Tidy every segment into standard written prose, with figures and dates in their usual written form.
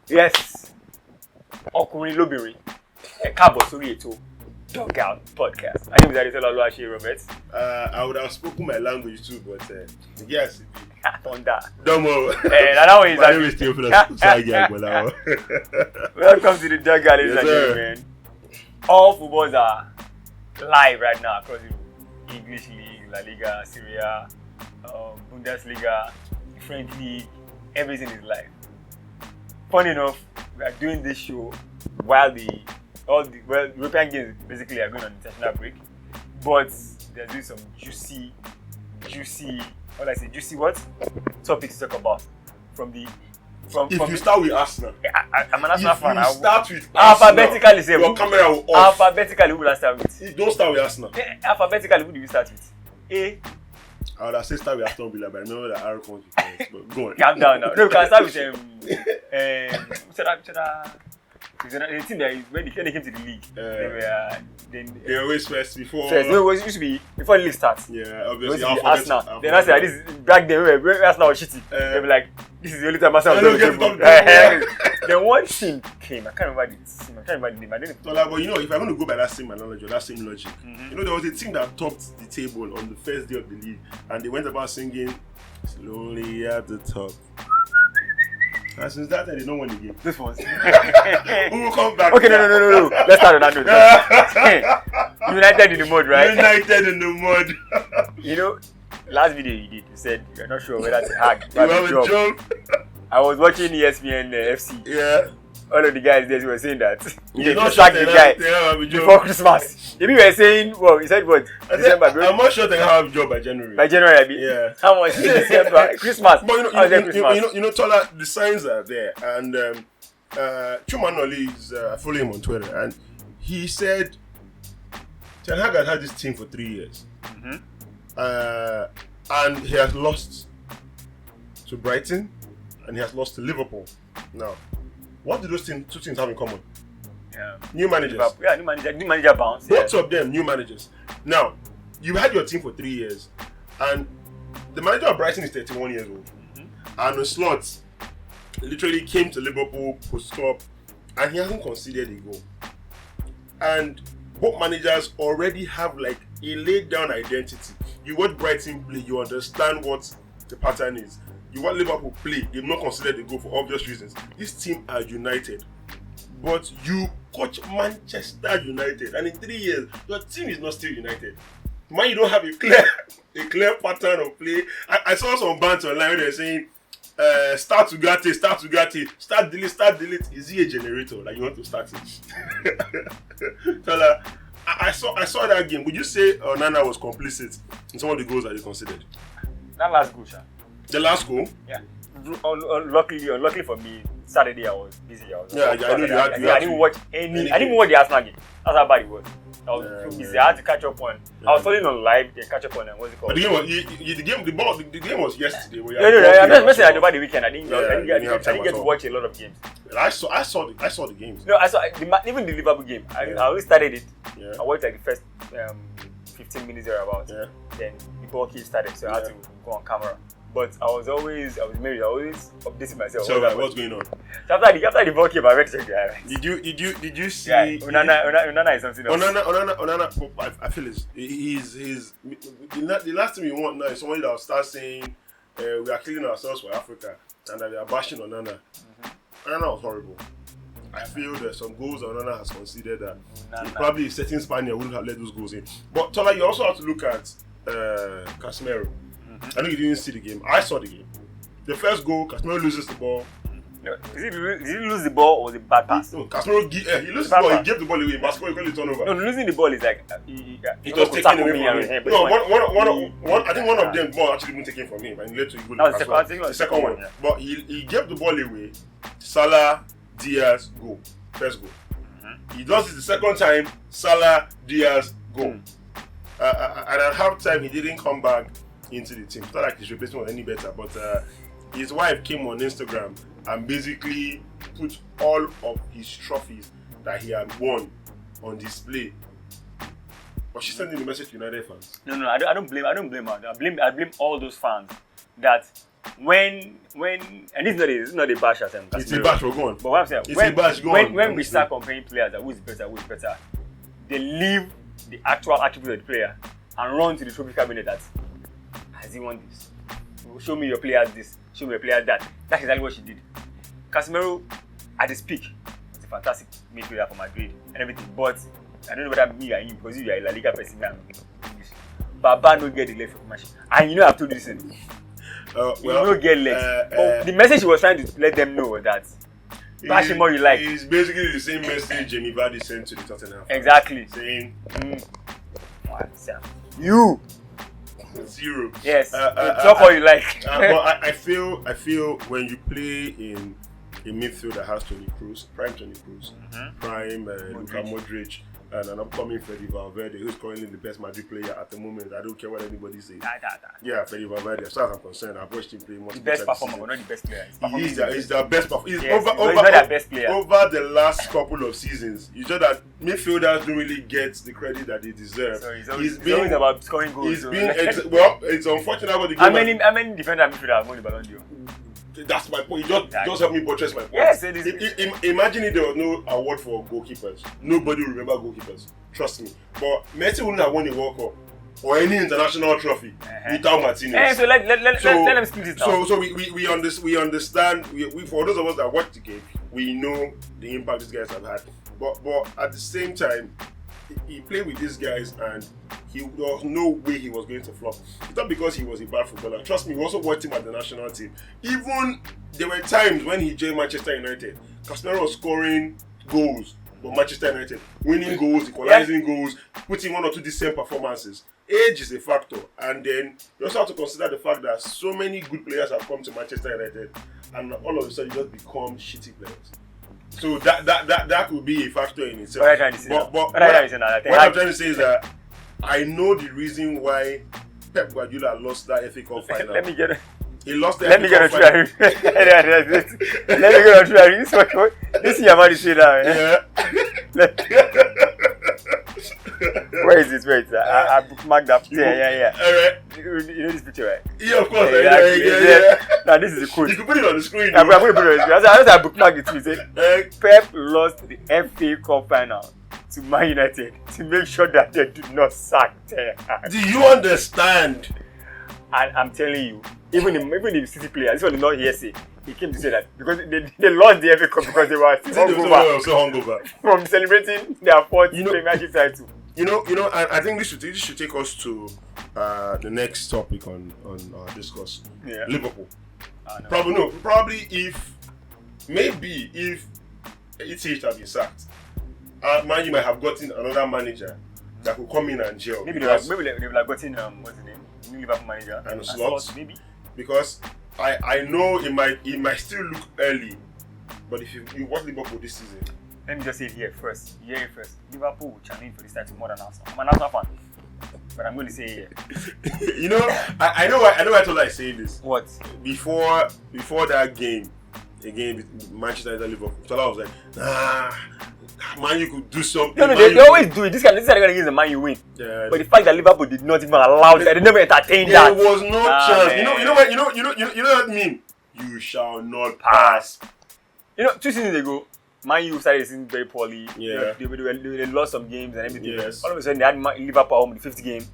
Yes. Ọkùnrin lóbìnrin. Ẹ káàbọ̀ sórí ètò Dugout Podcast. My name is Adesola Oluwaseyi Robert. I would have spoken my language too, but yes. Thunder. Domo. That one is my name is Theophilus Usagi. Welcome to the Dugout, ladies and Yes, gentlemen. All footballs are live right now across the English League, La Liga, Serie A, Bundesliga, French League. Everything is live. Funny enough, we are doing this show while European games basically are going on international break, but there's been some juicy what topics to talk about If you start with Arsenal, I'm an Arsenal fan. If you start with Alphabetically, say your camera will off. Alphabetically, who will I start with? Don't start with Arsenal. Alphabetically, who do you start with? A. I would have said start with Aston Villa, but I remember that Aaron comes with but go on. Calm down now. No, we can start with the team that when they came to the league, they always first before. First, no, it used to be before the league starts. Yeah, obviously. Arsenal. Then I said, this back then when Arsenal was shitty. They were like, this is the only time Arsenal was going to Then one team came. I can't remember the name. I didn't. So, but if I'm going to go by that same analogy or that same logic, there was a team that topped the table on the first day of the league, and they went about singing slowly at the top. And since that time, they don't win the game. This one's. We will come back. Okay, no. Let's start on that note. United in the mud, right? United in the mud. Last video you did, you said you're not sure whether to hag. You have a job. I was watching ESPN FC. Yeah. All of the guys there were saying that. You not sack the guy before Christmas. Maybe we were saying, he said what? December. I'm not sure they have a job by January. By January, yeah. How much is December? Christmas. But Tola, the signs are there. And Chumanoli is following him on Twitter. And he said, Ten Hag has had this team for 3 years. And he has lost to Brighton and he has lost to Liverpool. Now, what do those two teams have in common? New managers. New manager bounce. Both of them, new managers. Now, you've had your team for 3 years, and the manager of Brighton is 31 years old. And Slot literally came to Liverpool, post-up, and he hasn't conceded a goal. And both managers already have like a laid down identity. You watch Brighton play, you understand what the pattern is. You watch Liverpool play, they've not considered a goal for obvious reasons. This team are united. But you coach Manchester United, and in 3 years, your team is not still united. Man, you don't have a clear pattern of play. I saw some bands online where they're saying, start Ugarte, start delete. Is he a generator? Like you want to start it? So, I saw that game. Would you say Onana was complicit in some of the goals that they considered? That last goal, Sha. The last goal? Yeah. Unluckily for me, Saturday I was busy. I know you had I didn't watch any. I didn't watch the Arsenal game. That's how bad it was. I was too busy. I had to catch up on. I was following on live. Then catch up on. What's it called? But the game was yesterday. I'm not messing over the weekend. I didn't get to watch a lot of games. I saw the games. No, I saw even the Liverpool game. I always started it. Yeah. I watched like the first 15 minutes or about. Yeah. Then the ball kick started, so I had to go on camera. But I was married. I always updating myself. So what's going on? After the ball came, I read it. Did you see? Yeah, Onana is something else. Onana. I feel he's the last thing we want now is somebody that will start saying we are killing ourselves for Africa and that we are bashing Onana. Onana was horrible. I feel there's some goals that Onana has conceded that probably a certain Spaniard wouldn't have let those goals in. But Tola, you also have to look at Casemiro. I know you didn't see the game. I saw the game. The first goal, Casemiro loses the ball. No, did he lose the ball or was it bad pass? No, Casemiro he loses the ball. He gave the ball away. Basketball, he called it turnover. No, losing the ball is like he was taken away from him. No, I think one of them ball actually been taken from him and led to a goal. The second one. Yeah. But he gave the ball away. Salah, Diaz, goal. First goal. He does it the second time. Salah, Diaz, goal. And at half time, he didn't come back into the team. It's not like his replacement was any better, but his wife came on Instagram and basically put all of his trophies that he had won on display. But she's sending the message to United fans. No, I don't blame her. I blame all those fans that when and this is not a bash at them. It's a bash, we're going. But what I'm saying, It's a bash, go on. when we start comparing players that who's better, they leave the actual attribute of the player and run to the trophy cabinet that has he won this? Show me your players this, show me your players that. That's exactly what she did. Casemiro at his peak was a fantastic midfielder for Madrid and everything, but I don't know whether me or you, because you are a La Liga person now. Baba no get the leg for match. And you know I've told you this. You don't get legs. But the message he was trying to let them know was that bash him more you like. It's basically the same message Jamie Vardy sent to the Tottenham. Exactly. Saying you 0. Yes. Talk all you like. But I feel when you play in a midfield that has Toni Kroos, prime Toni Kroos, prime Luka Modric, and an upcoming Freddy Valverde, who's currently the best Madrid player at the moment. I don't care what anybody says. Yeah, Freddy Valverde. As far as I'm concerned, I've watched him play multiple times. The best performer, but not the best player. He's the best performer. Yes, he's not their best player. Over the last couple of seasons, it's just that midfielders don't really get the credit that they deserve. So it's always about scoring goals. It's unfortunate about the game. How many defenders midfielders have won the Ballon d'Or? That's my point. Just help me buttress my point. Yes, imagine if there was no award for goalkeepers. Nobody will remember goalkeepers. Trust me. But Messi wouldn't have won the World Cup or any international trophy without Martinez. So let them split it down. So we understand. We for those of us that watch the game, we know the impact these guys have had. But at the same time, he played with these guys and there was no way he was going to flop. It's not because he was a bad footballer. Trust me, we also watched him at the national team. Even there were times when he joined Manchester United, Casemiro was scoring goals for Manchester United, winning goals, equalizing goals, putting 1 or 2 decent performances. Age is a factor, and then you also have to consider the fact that so many good players have come to Manchester United, and all of a sudden you just become shitty players. So that could be a factor in itself. What I'm trying to say, what I'm trying to say is that I know the reason why Pep Guardiola lost that FA Cup final. Let me get it. He lost the Let me get a try. Let me get a try. This is Yamadi say now. Where is this? Wait, I bookmarked that. Yeah. Alright. You know this picture, right? Yeah, of course. Yeah. Now this is the quote. You can put it on the screen. I'm going to put it on the screen. I bookmarked it. He said, Pep lost the FA Cup final to Man United to make sure that they do not sack Ten Hag. Do you understand? And I'm telling you, even the City player, this was not hearsay. He came to say that because they lost the FA Cup because they were so hungover from celebrating their fourth Premiership title. You know, I think this should take us to the next topic on our discourse. Yeah. Liverpool. No. Probably if ETH had been sacked, Man U might have gotten another manager that could come in and gel. Maybe they would have gotten what's his name, new Liverpool manager and Slot. Maybe Because I know it might still look early, but if you watch Liverpool this season. Let me just say it here first. Liverpool will challenge for this title more than Arsenal. I'm an Arsenal fan, but I'm going to say it here. You know, I know why Tola is saying this. What? Before that game, again with Manchester United Liverpool, Tola was like, Man U could do something. No, they always do it. This is the kind of game the Man U win. Yeah. But the fact that Liverpool did not even allow that, they never entertained that. There was no chance. You know what I mean? You shall not pass. 2 seasons ago, Man U started season very poorly. Yeah. They lost some games and everything. Yes. All of a sudden, they had Liverpool home in the 5th game.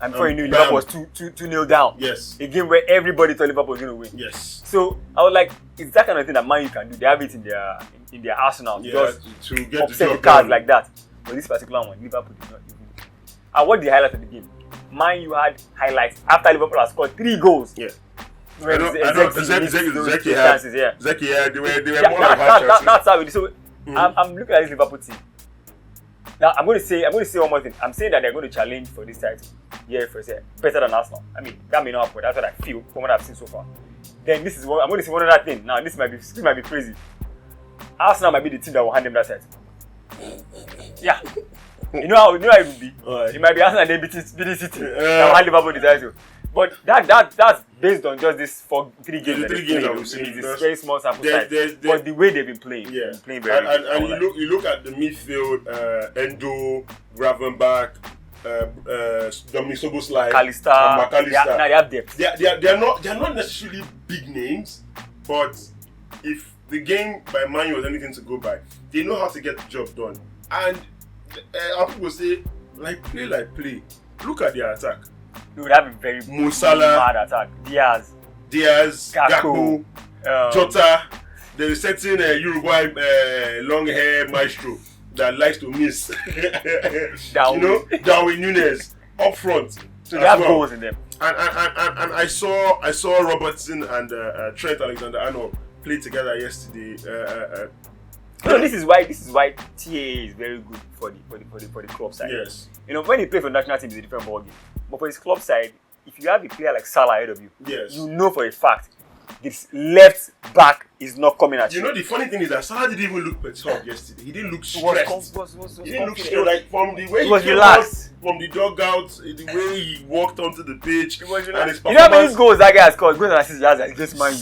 And before you knew, Liverpool was 2-0 down. Yes. A game where everybody thought Liverpool was going to win. Yes. So I was like, it's that kind of thing that Man U can do. They have it in their arsenal. Yeah, just to get upset the the cards like that. But this particular one, Liverpool did not even. I watched the highlights of the game. Man U had highlights after Liverpool had scored 3 goals. Yeah. I know. Zeki had. They were more like that's how it is. So I'm looking at this Liverpool team. Now I'm going to say one more thing. I'm saying that they're going to challenge for this title. Yeah, for say better than Arsenal. I mean, that may not happen. That's what I feel from what I've seen so far. Then this is what I'm going to say one other thing. Now this might be crazy. Arsenal might be the team that will hand them that title. Yeah. You know how it would be. It might be Arsenal and they beat City. That will hand Liverpool the title. But that's based on just this 3 games. The 3 games that we've seen. It's very small sample size. But the way they've been playing, very good. And you look at the midfield, Endo, Gravenberch, Dominic Soboslai, McAllister. and McAllister. Now they have depth. They're not necessarily big names, but if the game by Man U was anything to go by, they know how to get the job done. And our people say, play. Look at their attack. We would have a very Mo Salah, mad attack. Diaz, Gakpo, Jota. There is certain Uruguay long hair maestro that likes to miss. Darwin Núñez up front. So they have goals in them. And I saw Robertson and Trent Alexander-Arnold play together yesterday. This is why TA is very good for the club side. Yes. When he plays for national team, it's a different ballgame. But for his club side, if you have a player like Salah ahead of you, yes, you know for a fact this left back is not coming at you. The funny thing is that Salah didn't even look perturbed yesterday. He didn't look stressed. He didn't look stressed. From the way he was relaxed. From the dugout, the way he walked onto the pitch, he was and his performance. You know how many goals that guy has scored? Goals and assists he has against Man U.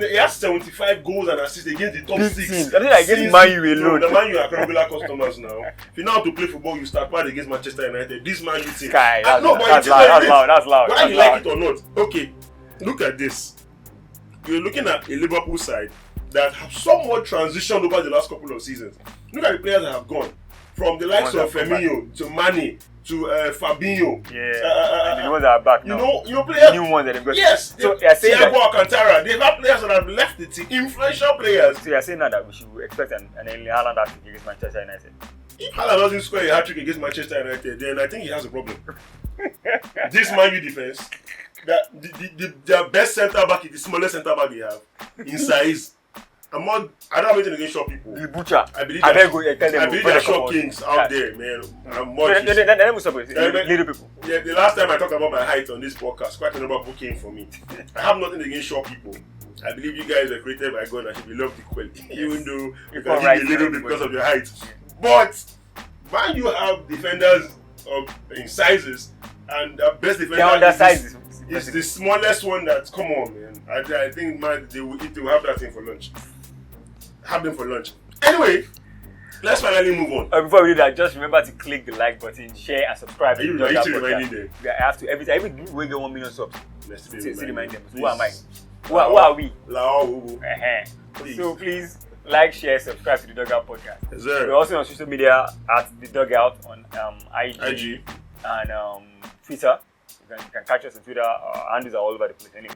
He has 75 goals and assists against the top 6. I think against Man U alone. The Man U are regular customers now. If you know how to play football, you start playing against Manchester United. This Man U team. That's loud. Whether you like it or not. Okay, look at this. You're looking at a Liverpool side that have somewhat transitioned over the last couple of seasons. Look at the players that have gone from the likes of Firmino to Mane to Fabinho. And the ones that are back now. Players. New ones that they've got. Yes. So they are saying Thiago Alcantara. They've had players that have left the team. Influential players. So you are saying now that we should expect an Erling Haaland hat-trick against Manchester United. If Haaland doesn't score a hat-trick against Manchester United, then I think he has a problem. This Man U defense, their best centre back is the smallest centre back they have in size. I don't have anything against short people. The butcher. I believe they're short kings out there, man. Little people. Yeah, the last time I talked about my height on this podcast, quite a number of people came for me. I have nothing against short people. I believe you guys were created by God and should be loved equally, even though you can give a little bit because of your height. But when you have defenders in sizes, and the best defender is the smallest one. That come on, man. I think they will have that thing for lunch. Have them for lunch. Anyway, let's finally move on. Before we do that, just remember to click the like button, share, and subscribe. Are you reminding them? I have to. Every we get 1 million subs. Let's remind them. Who am I? Who are we? Please. So please like, share, subscribe to the Dugout Podcast. Yes, sir. We're also on social media at the Dugout on IG and Twitter. You can catch us on Twitter. Our handles are all over the place anyway.